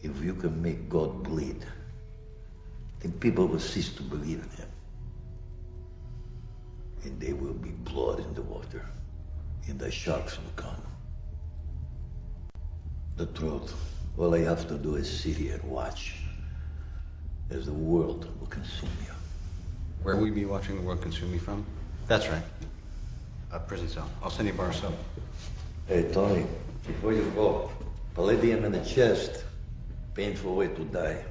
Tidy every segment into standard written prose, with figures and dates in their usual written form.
If you can make God bleed, then people will cease to believe in him. And there will be blood in the water, and the sharks will come. The truth, all I have to do is sit here and watch as the world will consume you. Where will we be watching the world consume you from? That's right. A prison cell. I'll send you a bar of soap. Hey, Tony, before you go, palladium in the chest. Painful way to die.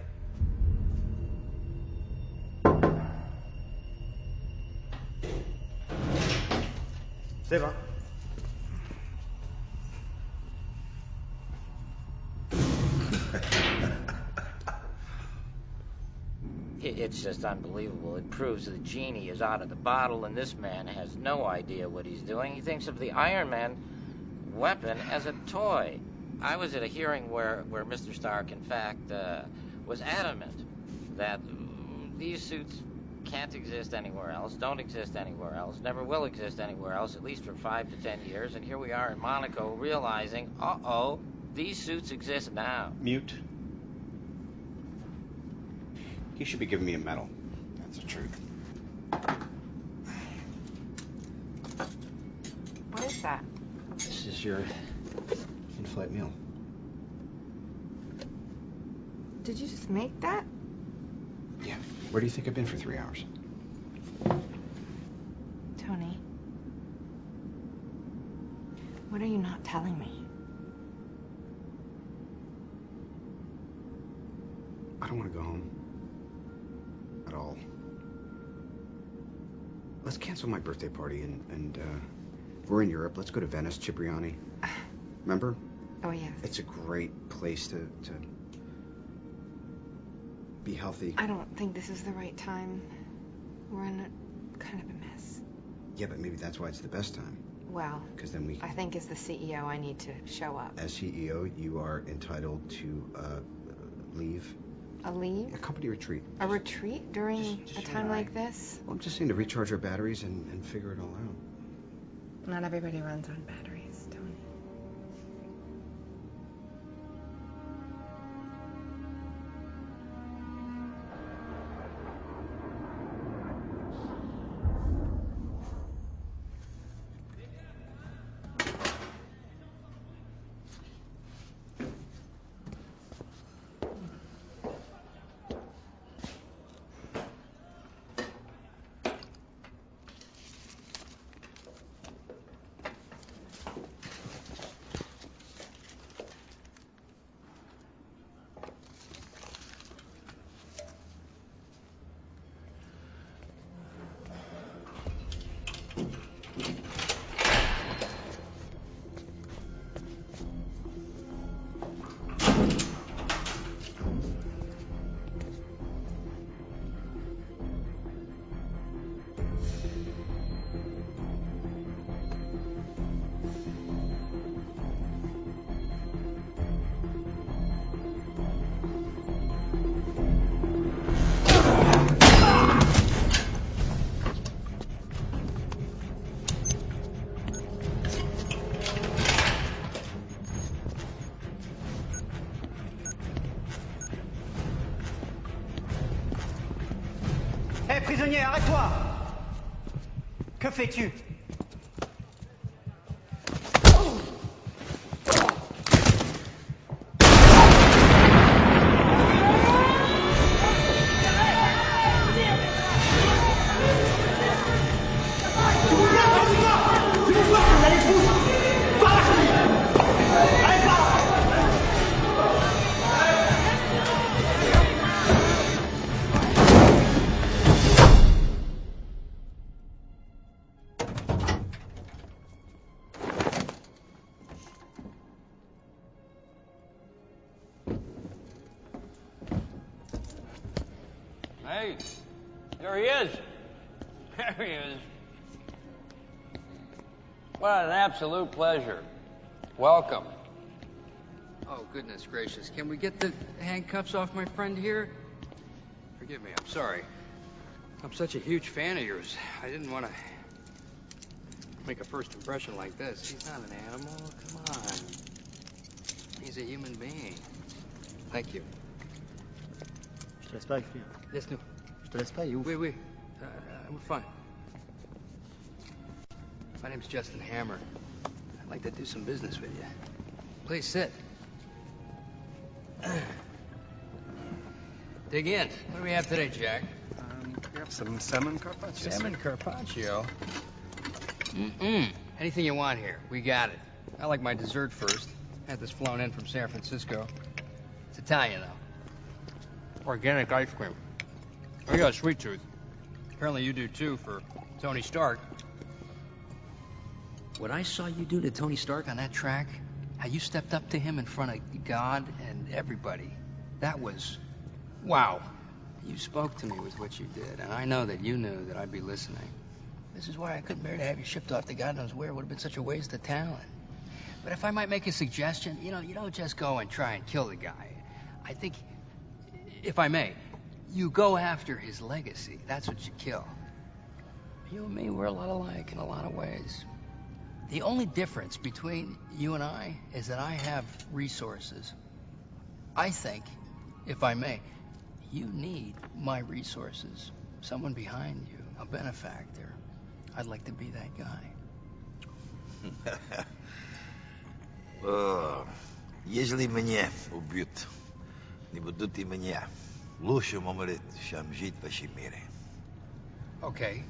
C'est bon. It's just unbelievable. It proves the genie is out of the bottle, and this man has no idea what he's doing. He thinks of the Iron Man weapon as a toy. I was at a hearing where Mr. Stark, in fact, was adamant that these suits can't exist anywhere else, don't exist anywhere else, never will exist anywhere else, at least for 5 to 10 years. And here we are in Monaco realizing, uh-oh, these suits exist now. Mute. He should be giving me a medal. That's the truth. What is that? This is your in-flight meal. Did you just make that? Yeah. Where do you think I've been for 3 hours? Tony. What are you not telling me? I don't want to go home. At all. Let's cancel my birthday party and we're in Europe. Let's go to Venice, Cipriani. Remember? Oh, yes. It's a great place to be healthy. I don't think this is the right time. We're in a kind of a mess. Yeah, but maybe that's why it's the best time. Well, Because then we... I think as the CEO, I need to show up. As CEO, you are entitled to leave. A leave? A company retreat. A retreat during just a time like this? Well, I'm just saying to recharge our batteries and figure it all out. Not everybody runs on batteries, Tony. Hé, prisonnier, arrête-toi! Que fais-tu? Hey, there he is. There he is. What an absolute pleasure. Welcome. Oh, goodness gracious. Can we get the handcuffs off my friend here? Forgive me, I'm sorry. I'm such a huge fan of yours. I didn't want to make a first impression like this. He's not an animal. Come on. He's a human being. Thank you. Je te laisse pas écrire. Laisse-nous. Je te laisse pas, il est ouf. Oui, oui. We're fine. My name's Justin Hammer. I'd like to do some business with you. Please sit. Dig in. What do we have today, Jack? We have some salmon carpaccio. Salmon carpaccio. Anything you want here. We got it. I like my dessert first. Had this flown in from San Francisco. It's Italian, though. Organic ice cream. I got a sweet tooth. Apparently you do, too, for Tony Stark. What I saw you do to Tony Stark on that track, how you stepped up to him in front of God and everybody, that was... wow. You spoke to me with what you did, and I know that you knew that I'd be listening. This is why I couldn't bear to have you shipped off to God knows where. It would have been such a waste of talent. But if I might make a suggestion, you don't just go and try and kill the guy. I think, if I may, you go after his legacy. That's what you kill. You and me, we're a lot alike in a lot of ways. The only difference between you and I is that I have resources. I think, if I may, you need my resources. Someone behind you, a benefactor. I'd like to be that guy. Если меня убьют, не будут и меня. Лучше умереть, чем жить в вашем мире. Okay.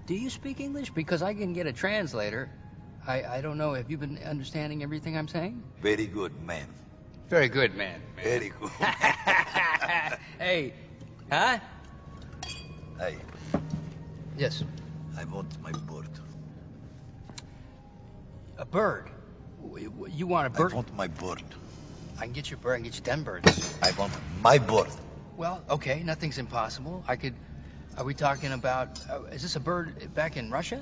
Do you speak English? Because I can get a translator. I don't know. Have you been understanding everything I'm saying? Very good, man. Very good, man. Very good. Hey. Huh? Hey, Yes. I want my bird. A bird. You want a bird? I want my bird. I can get you a bird. I can get you 10 birds. I want my bird. Well, okay. Nothing's impossible. Are we talking about... is this a bird back in Russia?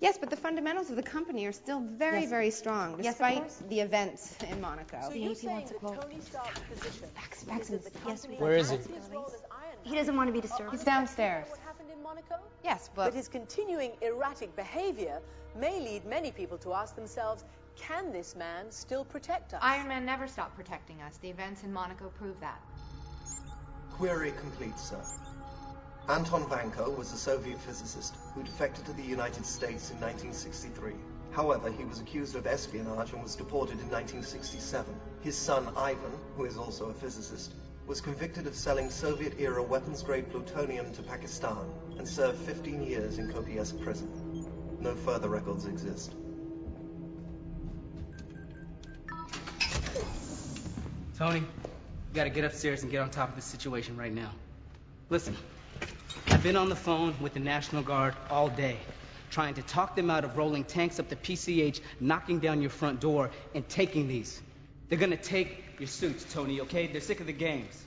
Yes, but the fundamentals of the company are still very, very strong, Yes, of despite course. the events in Monaco. So you're saying wants a that quote. Tony Stark's position Paxton, is that the yes, company Where is has he? his role as Iron Man. He doesn't want to be disturbed. He's downstairs. What happened in Monaco? Yes, But but his continuing erratic behavior may lead many people to ask themselves, can this man still protect us? Iron Man never stopped protecting us. The events in Monaco prove that. Query complete, sir. Anton Vanko was a Soviet physicist who defected to the United States in 1963. However, he was accused of espionage and was deported in 1967. His son, Ivan, who is also a physicist, was convicted of selling Soviet-era weapons-grade plutonium to Pakistan and served 15 years in Kopiask prison. No further records exist. Tony, you gotta get upstairs and get on top of this situation right now. Listen, I've been on the phone with the National Guard all day, trying to talk them out of rolling tanks up the PCH, knocking down your front door, and taking these. They're gonna take your suits, Tony, okay? They're sick of the games.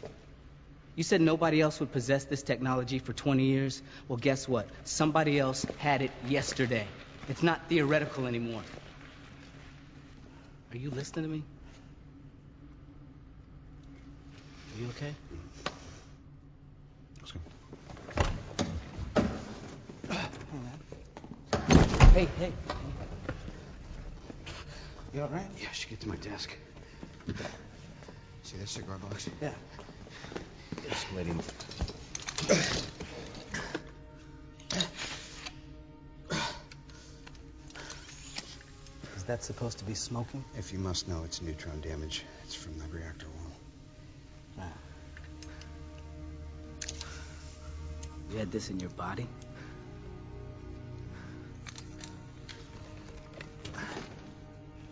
You said nobody else would possess this technology for 20 years? Well, guess what? Somebody else had it yesterday. It's not theoretical anymore. Are you listening to me? Are you okay? Hey, hey. You all right? Yeah, I should get to my desk. See this cigar box? Yeah. Just waiting. Is that supposed to be smoking? If you must know, it's neutron damage. It's from the reactor wall. Ah. You had this in your body?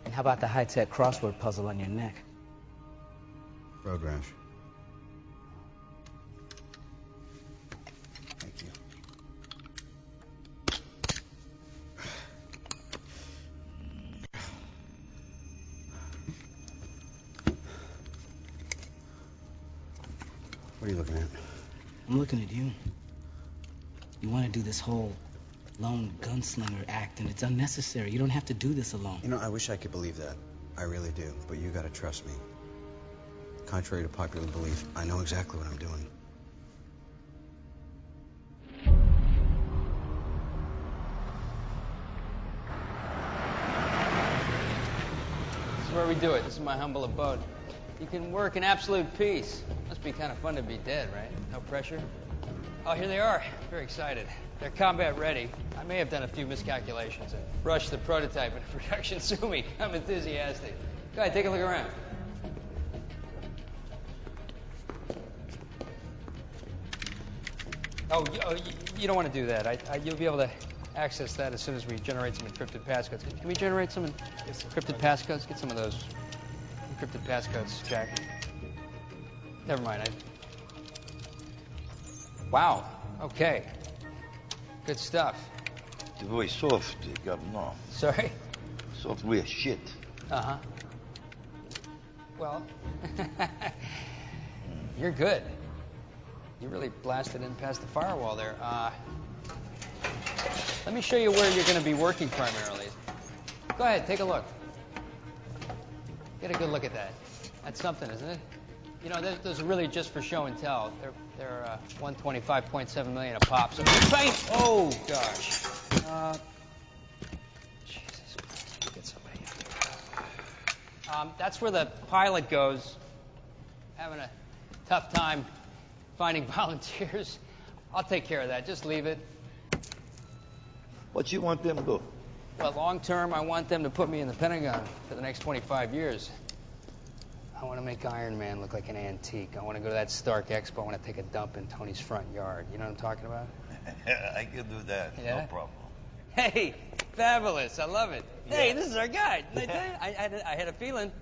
And how about the high-tech crossword puzzle on your neck? Road rash. Thank you. What are you looking at? I'm looking at you. You want to do this whole lone gunslinger act, and it's unnecessary. You don't have to do this alone. You know, I wish I could believe that. I really do. But you gotta trust me. Contrary to popular belief, I know exactly what I'm doing. This is where we do it. This is my humble abode. You can work in absolute peace. Must be kind of fun to be dead, right? No pressure. Oh, here they are. Very excited. They're combat ready. I may have done a few miscalculations and rushed the prototype into production. Sue me. I'm enthusiastic. Go ahead, take a look around. You don't want to do that. You'll be able to access that as soon as we generate some encrypted passcodes. Can we generate some encrypted passcodes? Get some of those encrypted passcodes, Jack. Never mind. Wow. Okay. Good stuff. The very soft, Governor. Sorry? Software shit. Uh-huh. Well, you're good. You really blasted in past the firewall there. Let me show you where you're going to be working primarily. Go ahead, take a look. Get a good look at that. That's something, isn't it? You know, those are really just for show and tell. They're 125.7 million a pop. So bang! Oh gosh. Jesus Christ! Get somebody in. That's where the pilot goes. Having a tough time finding volunteers. I'll take care of that. Just leave it. What you want them to do? Well, long term, I want them to put me in the Pentagon for the next 25 years. I want to make Iron Man look like an antique. I want to go to that Stark Expo. I want to take a dump in Tony's front yard. You know what I'm talking about? I can do that. Yeah? No problem. Hey, fabulous. I love it. Yeah. Hey, this is our guy. Didn't I tell you? I had a feeling.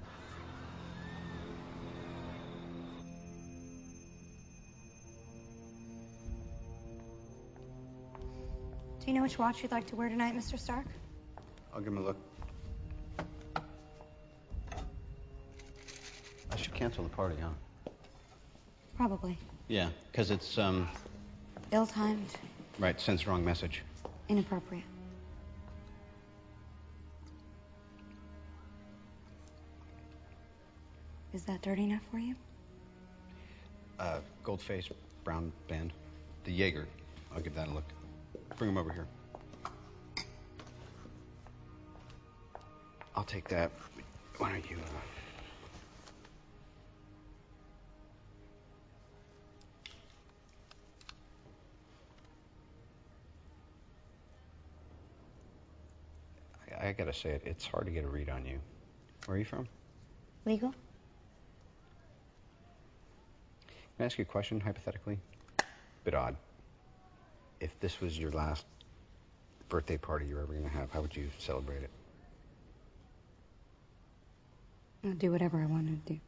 Do you know which watch you'd like to wear tonight, Mr. Stark? I'll give him a look. I should cancel the party, huh? Probably. Yeah, because it's, Ill-timed. Right, sends the wrong message. Inappropriate. Is that dirty enough for you? Gold face, brown band. The Jaeger. I'll give that a look. Bring him over here. I'll take that. Why don't you... I gotta say it, it's hard to get a read on you. Where are you from? Legal? Can I ask you a question, hypothetically? Bit odd. If this was your last birthday party you're ever gonna have, how would you celebrate it? I'd do whatever I wanted to do.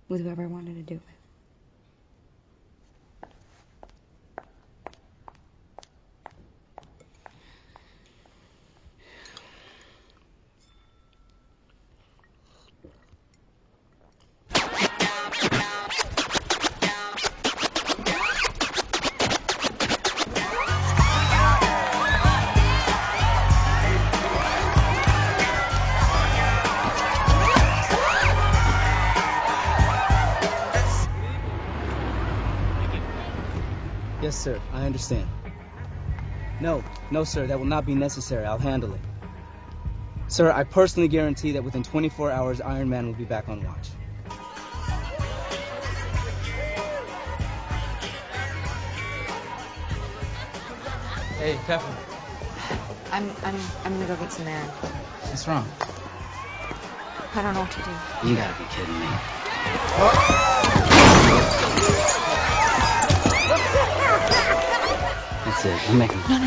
With whoever I wanted to do it with. Yes, sir. I understand. No, sir. That will not be necessary. I'll handle it. Sir, I personally guarantee that within 24 hours, Iron Man will be back on watch. Hey, Pepper. I'm gonna go get some air. What's wrong? I don't know what to do. You gotta be kidding me. That's it. I'm making... No.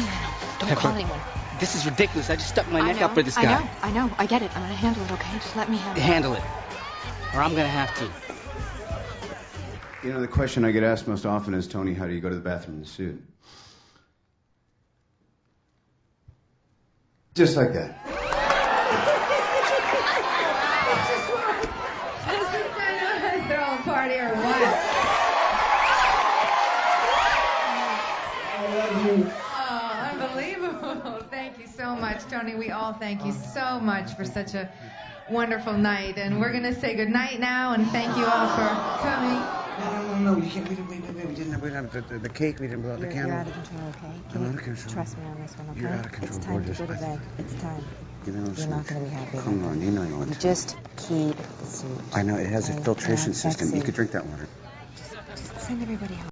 Don't Pepper, call anyone. This is ridiculous. I just stuck my neck out for this guy. I know. I get it. I'm gonna handle it, okay? Just let me handle it. Handle it. Or I'm gonna have to. You know, the question I get asked most often is, Tony, how do you go to the bathroom in the suit? Just like that. Throw a party or what? Oh, unbelievable. Thank you so much, Tony. We all thank you so much for such a wonderful night. And we're going to say good night now and thank you all for coming. No, you can't. We didn't have the cake. We didn't blow out the candle. You're out of control, okay? I'm out of control. Trust me on this one, okay? You're out of control, It's time gorgeous. to go to bed. It's time. You know, You're not going to be happy. Come on, you know you want You to. just keep the seat. I know, it has a Okay? filtration Yeah, system. that's You it. could drink that water. Send everybody home.